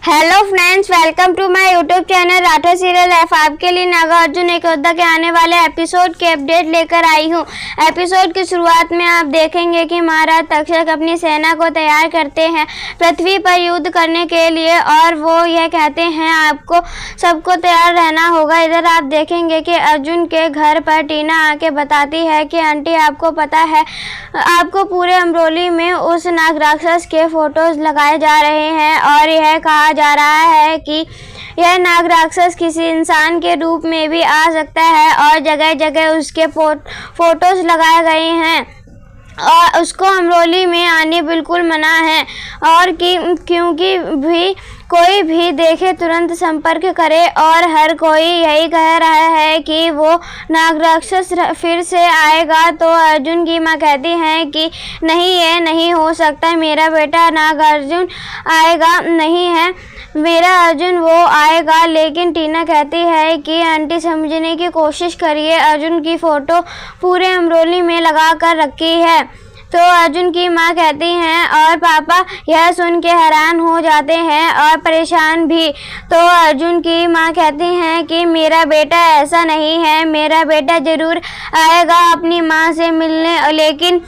Hello friends, welcome to my YouTube channel Rathore serial life. आपके लिए नागार्जुन एक योद्धा के आने वाले एपिसोड के अपडेट लेकर आई हूँ। एपिसोड की शुरुआत में आप देखेंगे कि महाराज तक्षक अपनी सेना को तैयार करते हैं पृथ्वी पर युद्ध करने के लिए, और वो यह कहते हैं आपको सबको तैयार रहना होगा। इधर आप देखेंगे कि अर्जुन के घर पर टीना आके बताती है कि आंटी, आपको पता है आपको पूरे अमरोली में उस नाग राक्षस के फोटोज लगाए जा रहे हैं, और यह कहा जा रहा है कि यह नाग राक्षस किसी इंसान के रूप में भी आ सकता है, और जगह जगह उसके फोटोज लगाए गए हैं और उसको अमरोली में आने बिल्कुल मना है, और क्योंकि भी कोई भी देखे तुरंत संपर्क करे। और हर कोई यही कह रहा है कि वो नाग राक्षस फिर से आएगा। तो अर्जुन की माँ कहती है कि नहीं, ये नहीं हो सकता, मेरा बेटा नागार्जुन आएगा नहीं है, मेरा अर्जुन वो आएगा। लेकिन टीना कहती है कि आंटी समझने की कोशिश करिए, अर्जुन की फ़ोटो पूरे अमरोली में लगा कर रखी है। तो अर्जुन की माँ कहती हैं और पापा यह सुन के हैरान हो जाते हैं और परेशान भी। तो अर्जुन की माँ कहती हैं कि मेरा बेटा ऐसा नहीं है, मेरा बेटा ज़रूर आएगा अपनी माँ से मिलने। लेकिन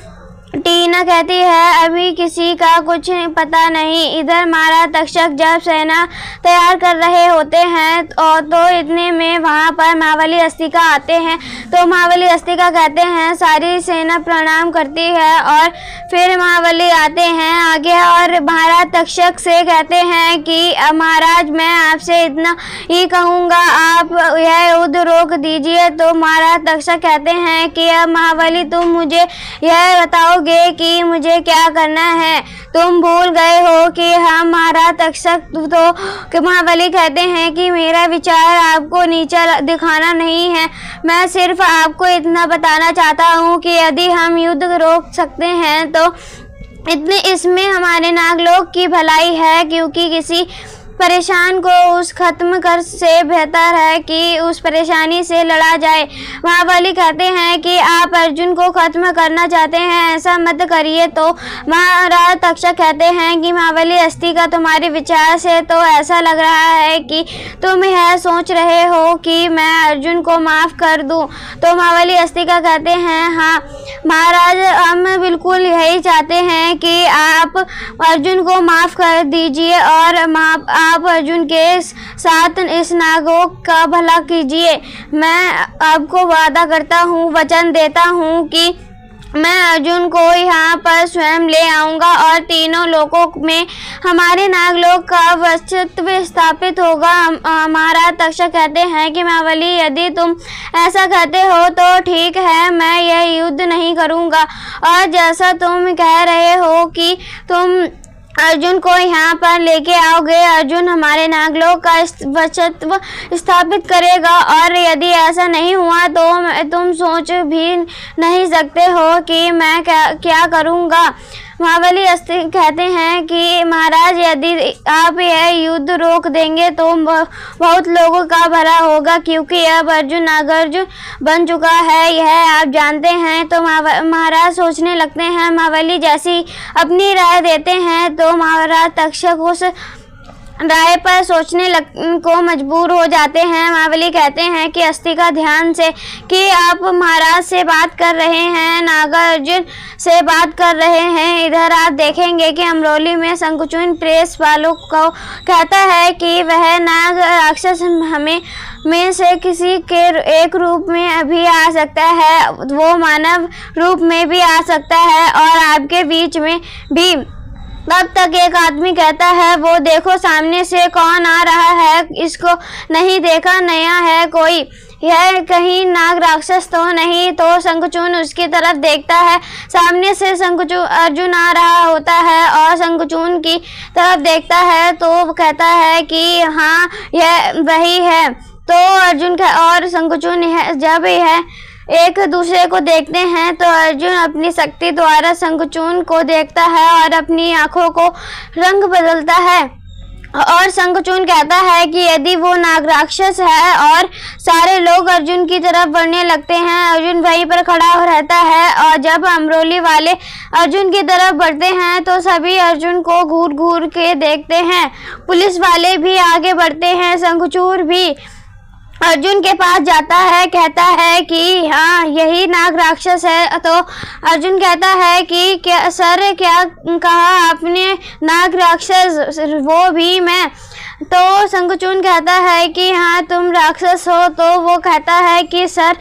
टीना कहती है अभी किसी का कुछ पता नहीं। इधर महाराज तक्षक जब सेना तैयार कर रहे होते हैं तो इतने में वहाँ पर महाबली अस्तिका आते हैं। तो महाबली अस्तिका कहते हैं, सारी सेना प्रणाम करती है, और फिर महाबली आते हैं आगे और महाराज तक्षक से कहते हैं कि महाराज मैं आपसे इतना ही कहूँगा, आप यह युद्ध रोक दीजिए। तो महाराज तक्षक कहते हैं कि अब महाबली तुम मुझे यह बताओ कि मुझे क्या करना है, तुम भूल गए हो कि हम महाराज तक्षक। तो महाबली कहते हैं कि मेरा विचार आपको नीचा दिखाना नहीं है, मैं सिर्फ आपको इतना बताना चाहता हूँ कि यदि हम युद्ध रोक सकते हैं तो इसमें हमारे नागलोक की भलाई है, क्योंकि किसी परेशान को उस खत्म कर से बेहतर है कि उस परेशानी से लड़ा जाए। महाबली कहते हैं कि आप अर्जुन को खत्म करना चाहते हैं, ऐसा मत करिए। तो महाराज तक्षक कहते हैं कि महाबली अस्तिका, तुम्हारे विचार से तो ऐसा लग रहा है कि तुम यह सोच रहे हो कि मैं अर्जुन को माफ़ कर दूं। तो महाबली अस्तिका कहते हैं हाँ महाराज, हम बिल्कुल यही चाहते हैं कि आप अर्जुन को माफ़ कर दीजिए और आप अर्जुन के साथ इस नागों का भला कीजिए। मैं आपको वादा करता हूँ, वचन देता हूँ कि मैं अर्जुन को यहाँ पर स्वयं ले आऊँगा और तीनों लोकों में हमारे नागलोक का वर्चस्व स्थापित होगा। महाराज तक्षक कहते हैं कि महाबली, यदि तुम ऐसा कहते हो तो ठीक है, मैं यह युद्ध नहीं करूँगा, और जैसा तुम कह रहे हो कि तुम अर्जुन को यहाँ पर लेके आओगे, अर्जुन हमारे नागलोक का वर्चस्व स्थापित करेगा। और यदि ऐसा नहीं हुआ तो तुम सोच भी नहीं सकते हो कि मैं क्या करूँगा। महाबली कहते हैं कि महाराज, यदि आप यह युद्ध रोक देंगे तो बहुत लोगों का भला होगा, क्योंकि अब अर्जुन नागार्जुन बन चुका है, यह आप जानते हैं। तो महाराज सोचने लगते हैं। महाबली जैसी अपनी राय देते हैं तो महाराज तक्षक उस राय पर सोचने को मजबूर हो जाते हैं। महाबली कहते हैं कि अस्तिका, ध्यान से कि आप महाराज से बात कर रहे हैं, नागार्जुन से बात कर रहे हैं। इधर आप देखेंगे कि अमरोली में शंखचूड़ प्रेस वालों को कहता है कि वह नाग राक्षस में से किसी के एक रूप में अभी आ सकता है, वो मानव रूप में भी आ सकता है, और आपके बीच में भी। तब तक एक आदमी कहता है, वो देखो सामने से कौन आ रहा है, इसको नहीं देखा, नया है कोई, यह कहीं नाग राक्षस तो नहीं। तो शंखचूड़ उसकी तरफ देखता है, सामने से शंखचूड़ अर्जुन आ रहा होता है और शंखचूड़ की तरफ देखता है तो कहता है कि हाँ यह वही है। तो अर्जुन और शंखचूड़ जब यह एक दूसरे को देखते हैं तो अर्जुन अपनी शक्ति द्वारा शंखचूड़ को देखता है और अपनी आंखों को रंग बदलता है और शंखचूड़ कहता है कि यदि वो नागराक्षस है और सारे लोग अर्जुन की तरफ बढ़ने लगते हैं। अर्जुन वहीं पर खड़ा रहता है और जब अमरोली वाले अर्जुन की तरफ बढ़ते हैं तो सभी अर्जुन को घूर घूर के देखते हैं। पुलिस वाले भी आगे बढ़ते हैं। शंखचूड़ भी अर्जुन के पास जाता है, कहता है कि हाँ यही नाग राक्षस है। तो अर्जुन कहता है कि क्या सर, क्या कहा आपने? नाग राक्षस? वो भी मैं? तो शंखचूड़ कहता है कि हाँ तुम राक्षस हो। तो वो कहता है कि सर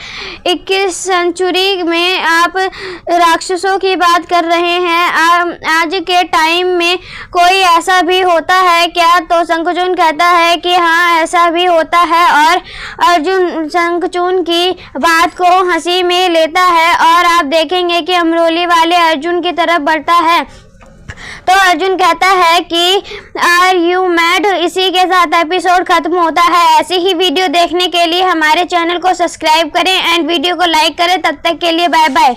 21 सेंचुरी में आप राक्षसों की बात कर रहे हैं, आज के टाइम में कोई ऐसा भी होता है क्या? तो शंखचूड़ कहता है कि हाँ ऐसा भी होता है। और अर्जुन शंखचूड़ की बात को हंसी में लेता है और आप देखेंगे कि अमरोली वाले अर्जुन की तरफ बढ़ता है। तो अर्जुन कहता है कि आर यू मैड? इसी के साथ एपिसोड खत्म होता है। ऐसी ही वीडियो देखने के लिए हमारे चैनल को सब्सक्राइब करें एंड वीडियो को लाइक करें। तब तक के लिए बाय बाय।